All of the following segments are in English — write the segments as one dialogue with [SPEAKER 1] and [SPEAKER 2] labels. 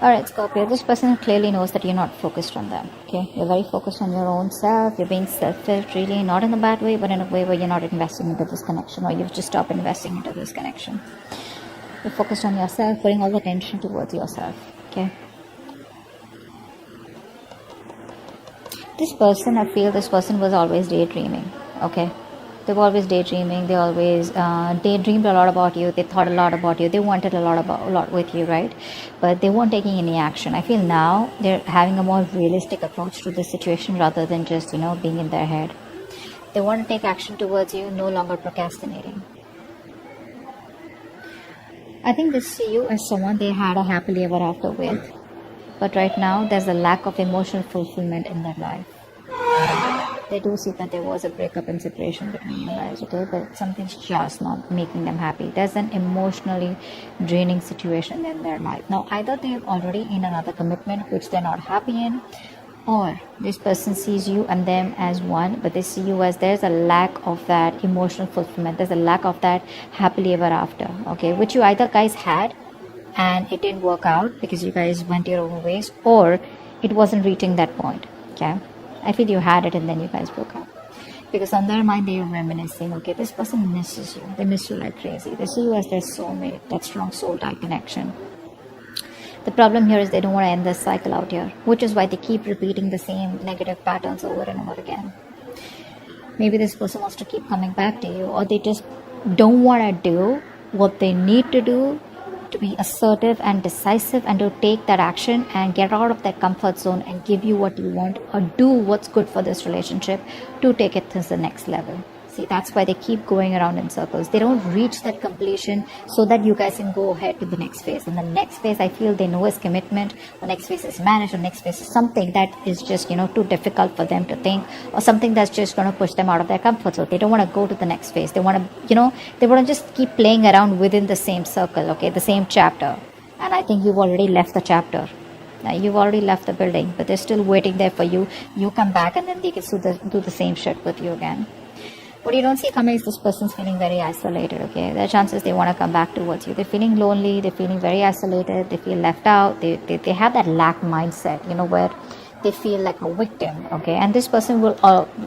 [SPEAKER 1] Alright, Scorpio, this person clearly knows that you're not focused on them. Okay, you're very focused on your own self. You're being selfish, really, not in a bad way, but in a way where you're not investing into this connection, or you've just stopped investing into this connection. You're focused on yourself, putting all the attention towards yourself. Okay. This person, I feel this person was always daydreaming. Okay. They were always daydreaming. They always daydreamed a lot about you. They thought a lot about you. They wanted a lot with you, right? But they weren't taking any action. I feel now they're having a more realistic approach to the situation rather than just, being in their head. They want to take action towards you, no longer procrastinating. I think they see you as someone they had a happily ever after with. But right now, there's a lack of emotional fulfillment in their life. They do see that there was a breakup and separation between you guys, okay? But something's just not making them happy. There's an emotionally draining situation in their life. Now, either they're already in another commitment which they're not happy in, or this person sees you and them as one, but they see you as there's a lack of that emotional fulfillment. There's a lack of that happily ever after, okay? Which you either guys had and it didn't work out because you guys went your own ways, or it wasn't reaching that point, okay? I feel you had it and then you guys broke up. Because on their mind, they are reminiscing, okay, this person misses you. They miss you like crazy. They see you as their soulmate, that strong soul tie connection. The problem here is they don't want to end this cycle out here, which is why they keep repeating the same negative patterns over and over again. Maybe this person wants to keep coming back to you, or they just don't want to do what they need to do to be assertive and decisive and to take that action and get out of that comfort zone and give you what you want or do what's good for this relationship to take it to the next level. See, that's why they keep going around in circles. They don't reach that completion so that you guys can go ahead to the next phase. And the next phase, I feel they know is commitment. The next phase is marriage. The next phase is something that is just, too difficult for them to think, or something that's just going to push them out of their comfort zone. They don't want to go to the next phase. They want to, they want to just keep playing around within the same circle, okay, the same chapter. And I think you've already left the chapter. You've already left the building, but they're still waiting there for you. You come back and then they can do the same shit with you again. What you don't see coming is this person's feeling very isolated, okay? There are chances they want to come back towards you. They're feeling lonely, they're feeling very isolated, they feel left out, they have that lack mindset, where they feel like a victim, okay? And this person will,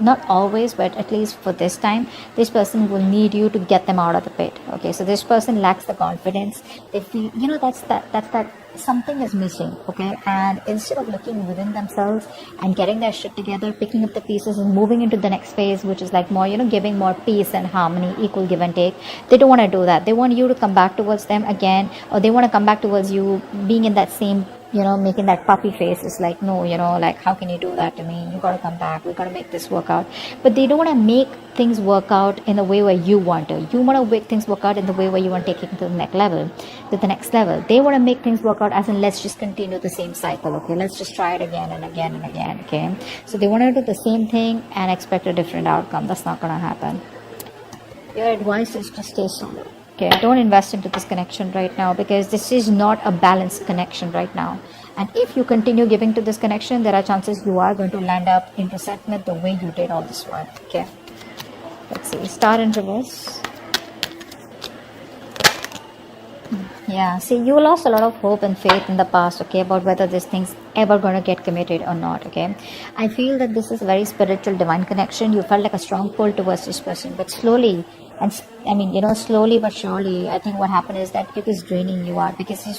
[SPEAKER 1] not always, but at least for this time, this person will need you to get them out of the pit, okay? So this person lacks the confidence. They feel, that's that something is missing, okay? And instead of looking within themselves and getting their shit together, picking up the pieces and moving into the next phase, which is like more, giving more peace and harmony, equal give and take, they don't want to do that. They want you to come back towards them again, or they want to come back towards you being in that same, making that puppy face. It's like, no, like, how can you do that to me? You gotta come back. We gotta make this work out. But they don't want to make things work out in the way where you want to. You want to make things work out in the way where you want to take it to the next level. They want to make things work out as in, let's just continue the same cycle, okay? Let's just try it again and again and again, okay? So they want to do the same thing and expect a different outcome. That's not going to happen. Your advice is to stay solid. Okay, don't invest into this connection right now, because this is not a balanced connection right now. And if you continue giving to this connection, there are chances you are going to land up in resentment the way you did all this while. Okay, let's see. Star in reverse. Yeah, see, you lost a lot of hope and faith in the past, okay, about whether this thing's ever going to get committed or not, okay? I feel that this is a very spiritual, divine connection. You felt like a strong pull towards this person, but slowly, slowly but surely, I think what happened is that it was draining you out, because you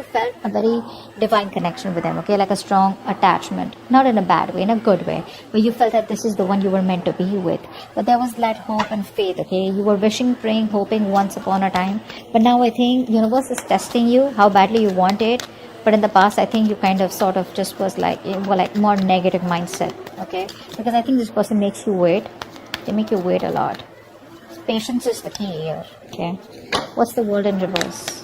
[SPEAKER 1] felt a very divine connection with them, okay, like a strong attachment, not in a bad way, in a good way, but you felt that this is the one you were meant to be with. But there was that hope and faith, okay? You were wishing, praying, hoping once upon a time, but now I think universe is testing you, how badly you want it. But in the past, I think you kind of sort of just was like more negative mindset, okay? Because I think this person makes you wait. They make you wait a lot. Patience is the key here, okay? What's the world in reverse?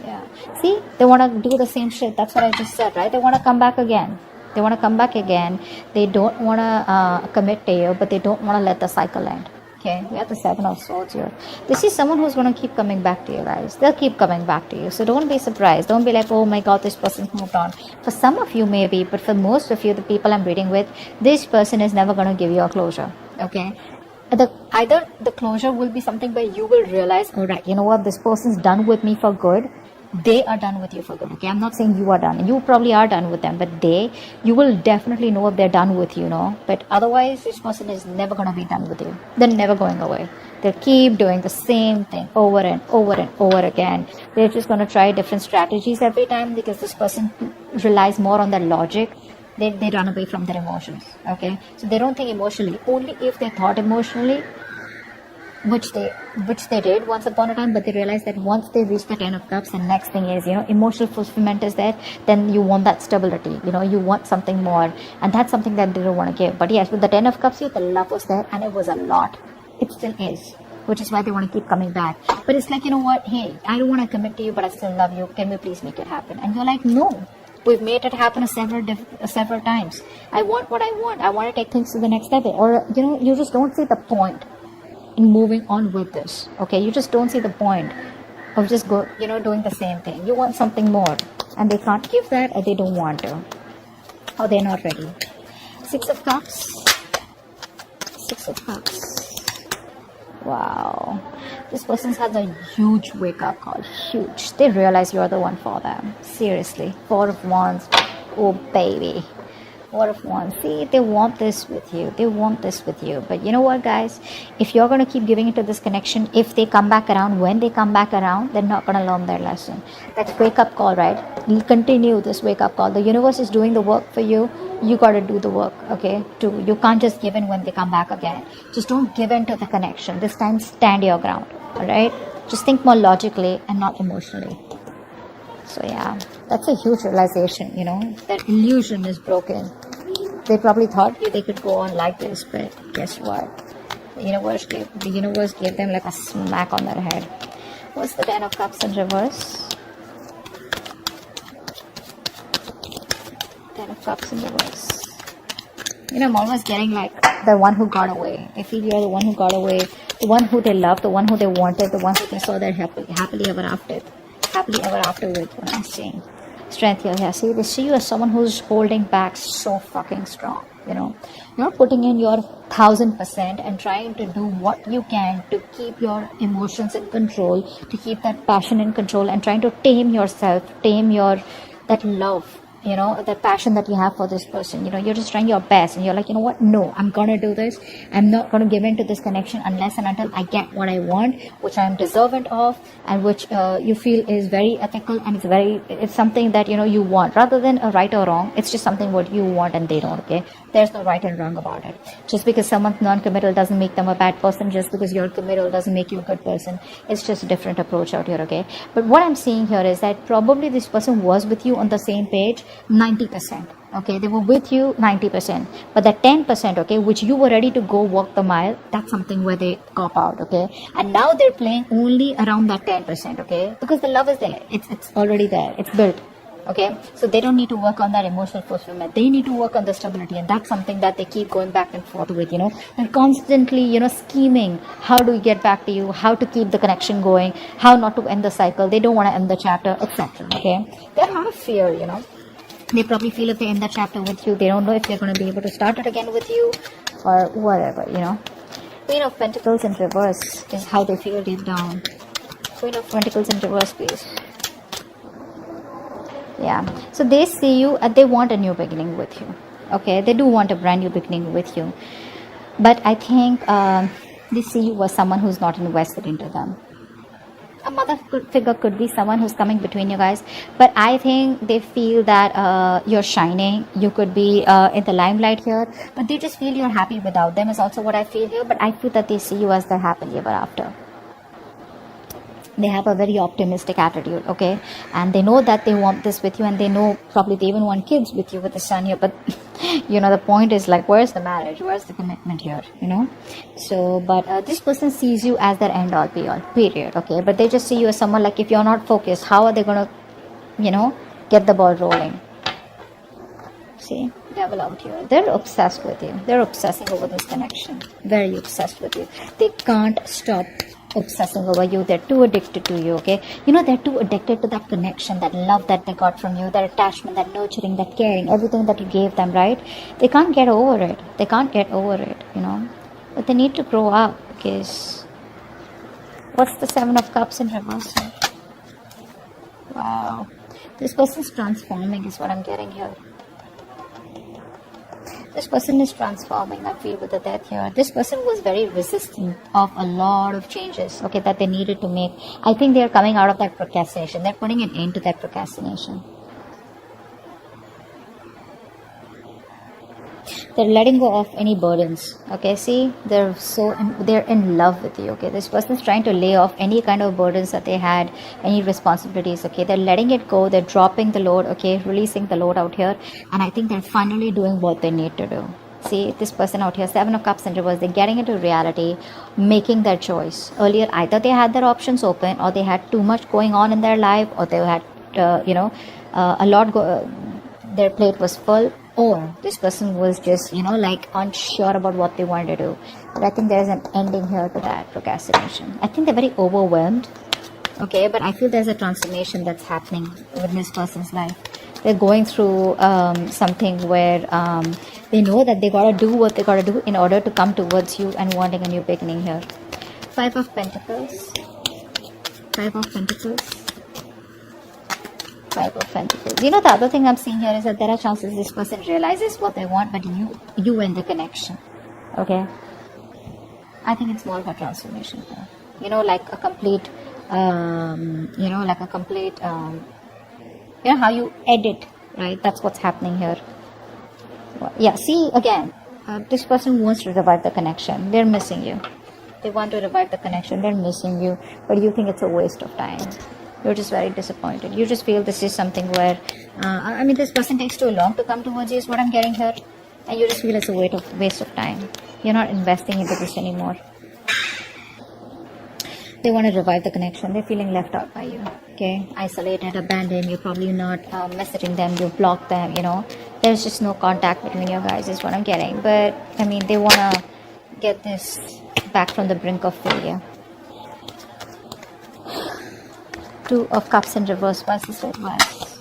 [SPEAKER 1] Yeah. See, they want to do the same shit. That's what I just said, right? They want to come back again. They don't want to commit to you, but they don't want to let the cycle end. Okay, we have the 7 of Swords here. This is someone who's going to keep coming back to you, guys. They'll keep coming back to you. So don't be surprised. Don't be like, oh my God, this person's moved on. For some of you, maybe, but for most of you, the people I'm reading with, this person is never going to give you a closure. Okay? Either the closure will be something where you will realize, all right, you know what, this person's done with me for good, they are done with you for good. Okay, I'm not saying you are done. You probably are done with them, but you will definitely know if they're done with you, no? But otherwise, this person is never gonna be done with you. They're never going away. They'll keep doing the same thing over and over and over again. They're just gonna try different strategies every time because this person relies more on their logic. They run away from their emotions. Okay, so they don't think emotionally. Only if they thought emotionally, which they did once upon a time, but they realized that once they reach the 10 of cups, the next thing is, emotional fulfillment is there. Then you want that stability, you want something more, and that's something that they don't want to give. But yes, with the 10 of cups, the love was there, and it was a lot. It still is, which is why they want to keep coming back. But it's like, you know what, hey, I don't want to commit to you, but I still love you, can we please make it happen? And you're like, no, we've made it happen several times. I want what I want. I want to take things to the next level. Or you just don't see the point in moving on with this. Okay, you just don't see the point of just doing the same thing. You want something more, and they can't give that, or they don't want to, or they're not ready. 6 of cups. 6 of cups. Wow, this person has a huge wake-up call. Huge. They realize you're the one for them. Seriously. 4 of Wands. Oh baby. 4 of Wands. See, they want this with you. They want this with you. But you know what, guys? If you're going to keep giving into this connection, if they come back around, when they come back around, they're not going to learn their lesson. That's wake-up call, right? You continue this wake-up call. The universe is doing the work for you. You got to do the work, okay? Too. You can't just give in when they come back again. Just don't give in to the connection. This time, stand your ground, all right? Just think more logically and not emotionally. So yeah, that's a huge realization, that illusion is broken. They probably thought they could go on like this, but guess what? The universe gave them like a smack on their head. What's the 10 of cups in reverse? 10 of cups in reverse. I'm always getting like the one who got away. I feel you're the one who got away, the one who they loved, the one who they wanted, the one who they saw their happily ever after with. What I'm saying, strength here. Yeah, see, they see you as someone who's holding back so fucking strong. You're putting in your 1000% and trying to do what you can to keep your emotions in control, to keep that passion in control, and trying to tame yourself, that love. The passion that you have for this person. You're just trying your best, and you're like, you know what? No, I'm gonna do this. I'm not gonna give in to this connection unless and until I get what I want, which I'm deserving of, and which you feel is very ethical, and it's something that you want, rather than a right or wrong. It's just something what you want, and they don't. Okay, there's no right and wrong about it. Just because someone's non-committal doesn't make them a bad person. Just because you're committal doesn't make you a good person. It's just a different approach out here. Okay, but what I'm seeing here is that probably this person was with you on the same page 90%. Okay, they were with you 90%, but that 10%, okay, which you were ready to go walk the mile, that's something where they cop out. Okay, and now they're playing only around that 10%. Okay, because the love is there, it's already there, it's built. Okay, so they don't need to work on that emotional fulfillment. They need to work on the stability, and that's something that they keep going back and forth with. They're constantly scheming how do we get back to you, how to keep the connection going, how not to end the cycle. They don't want to end the chapter, etc. Okay, they have fear. They probably feel if they end the chapter with you, they don't know if they're going to be able to start it again with you, or whatever. Queen of Pentacles in reverse is how they feel deep down. Queen of Pentacles in reverse, please. Yeah, so they see you and they want a new beginning with you. Okay, they do want a brand new beginning with you, but I think they see you as someone who's not invested into them. A mother figure could be someone who's coming between you guys, but I think they feel that you're shining. You could be in the limelight here, but they just feel you're happy without them is also what I feel here. But I feel that they see you as the happily ever after. They have a very optimistic attitude, okay, and they know that they want this with you, and they know probably they even want kids with you with the sun here. But the point is, like, where's the marriage, where's the commitment here? So but this person sees you as their end all be all, period. Okay, but they just see you as someone, like, if you're not focused, how are they gonna get the ball rolling? See, devil out here. They're obsessed with you. They're obsessing over this connection, very obsessed with you. They can't stop obsessing over you. They're too addicted to you. Okay, they're too addicted to that connection, that love that they got from you, that attachment, that nurturing, that caring, everything that you gave them, right? They can't get over it. But they need to grow up, because what's the 7 of Cups in reverse? Wow. This person's transforming is what I'm getting here. This person is transforming, I feel, with the death here. This person was very resistant of a lot of changes, okay, that they needed to make. I think they're coming out of that procrastination. They're putting an end to that procrastination. They're letting go of any burdens, okay. See, they're in love with you, okay. This person is trying to lay off any kind of burdens that they had, any responsibilities, okay. They're letting it go. They're dropping the load, okay, releasing the load out here. And I think they're finally doing what they need to do. See, this person out here, 7 of Cups in reverse, they're getting into reality, making their choice. Earlier, either they had their options open, or they had too much going on in their life, or they had a lot their plate was full, or this person was just, like unsure about what they wanted to do. But I think there's an ending here to that procrastination. I think they're very overwhelmed, okay, but I feel there's a transformation that's happening with this person's life. They're going through something where they know that they gotta do what they gotta do in order to come towards you and wanting a new beginning here. 5 of Pentacles. 5 of Pentacles. 5 of Pentacles. The other thing I'm seeing here is that there are chances this person realizes what they want, but you end the connection. Okay? I think it's more of a transformation here. Like a complete, how you edit, right? That's what's happening here. Yeah, see, again, this person wants to revive the connection. They're missing you. They want to revive the connection. They're missing you, but you think it's a waste of time. You're just very disappointed. You just feel this is something where, this person takes too long to come towards you is what I'm getting here. And you just feel it's a waste of time. You're not investing into this anymore. They want to revive the connection. They're feeling left out by you. Okay? Isolated, abandoned. You're probably not messaging them. You block them, There's just no contact between you guys is what I'm getting. But, they want to get this back from the brink of failure. 2 of Cups in reverse. Why is this advice?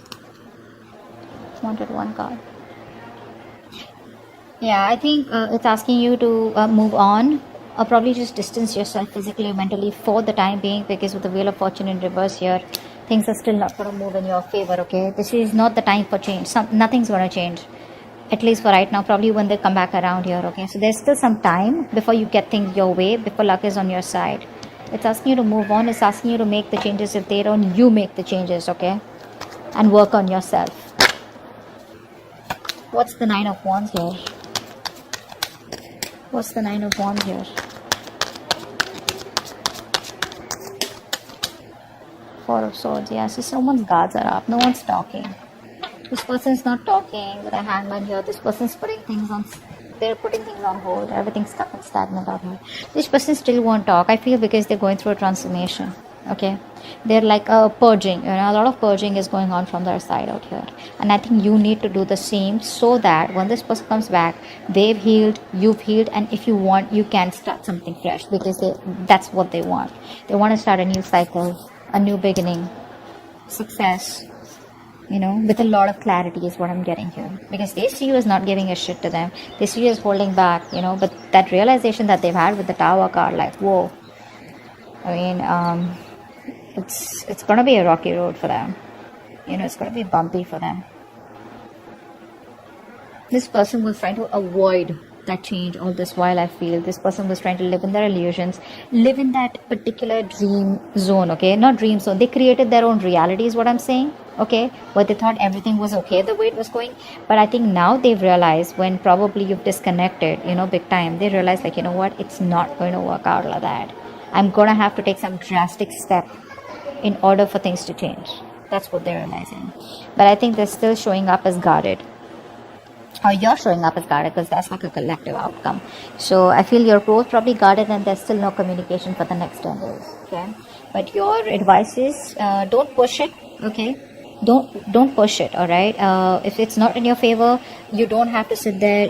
[SPEAKER 1] Wanted one card. Yeah, I think it's asking you to move on, or probably just distance yourself physically or mentally for the time being, because with the Wheel of Fortune in reverse here, things are still not going to move in your favor, okay? This is not the time for change. Nothing's going to change, at least for right now. Probably when they come back around here, okay? So there's still some time before you get things your way, before luck is on your side. It's asking you to move on. It's asking you to make the changes. If they don't, you make the changes, okay? And work on yourself. What's the 9 of Wands here? What's the 9 of Wands here? 4 of Swords. Yeah, so someone's guards are up. No one's talking. This person's not talking with a hangman here. This person's putting things on... They're putting things on hold. Everything's stuck and stagnant out here. This person still won't talk, I feel, because they're going through a transformation. Okay? They're like purging. A lot of purging is going on from their side out here. And I think you need to do the same, so that when this person comes back, they've healed, you've healed, and if you want, you can start something fresh, because that's what they want. They want to start a new cycle, a new beginning, success. With a lot of clarity is what I'm getting here. Because they see you as not giving a shit to them. They see you as holding back, but that realization that they've had with the Tower card, like, whoa. It's going to be a rocky road for them. It's going to be bumpy for them. This person was trying to avoid that change all this while. I feel this person was trying to live in their illusions, live in that particular dream zone, okay? Not dream zone. They created their own reality is what I'm saying, okay? Where they thought everything was okay the way it was going. But I think now they've realized, when probably you've disconnected, big time, they realize, like, what? It's not going to work out like that. I'm going to have to take some drastic step in order for things to change. That's what they're realizing. But I think they're still showing up as guarded. Or you're showing up as guarded, because that's like a collective outcome. So I feel you're both probably guarded, and there's still no communication for the next 10 days. Okay? But your advice is, don't push it, okay? Don't push it, all right? If it's not in your favor, you don't have to sit there,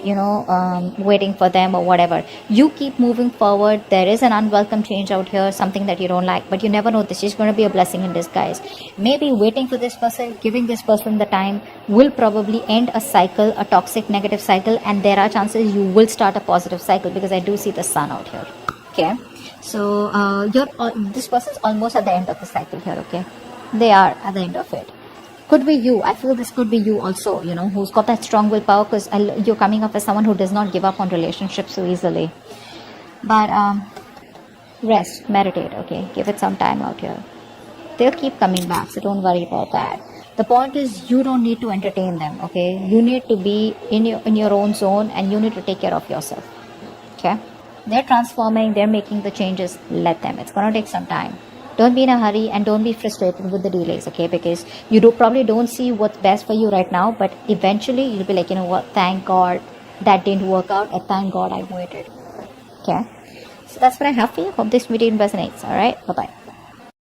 [SPEAKER 1] waiting for them or whatever. You keep moving forward. There is an unwelcome change out here, something that you don't like, but you never know. This is going to be a blessing in disguise. Maybe waiting for this person, giving this person the time, will probably end a cycle, a toxic negative cycle, and there are chances you will start a positive cycle, because I do see the sun out here. Okay? So this person's almost at the end of the cycle here, okay? They are at the end of it. Could be you. I feel this could be you also, who's got that strong willpower, because you're coming up as someone who does not give up on relationships so easily. But rest, meditate, okay? Give it some time out here. They'll keep coming back, so don't worry about that. The point is, you don't need to entertain them, okay? You need to be in your own zone, and you need to take care of yourself, okay? They're transforming, they're making the changes. Let them. It's going to take some time. Don't be in a hurry, and don't be frustrated with the delays, okay? Because you probably don't see what's best for you right now, but eventually you'll be like, you know what, thank God that didn't work out, and thank God I waited, okay? So that's what I have for you. Hope this video resonates. All right, bye-bye.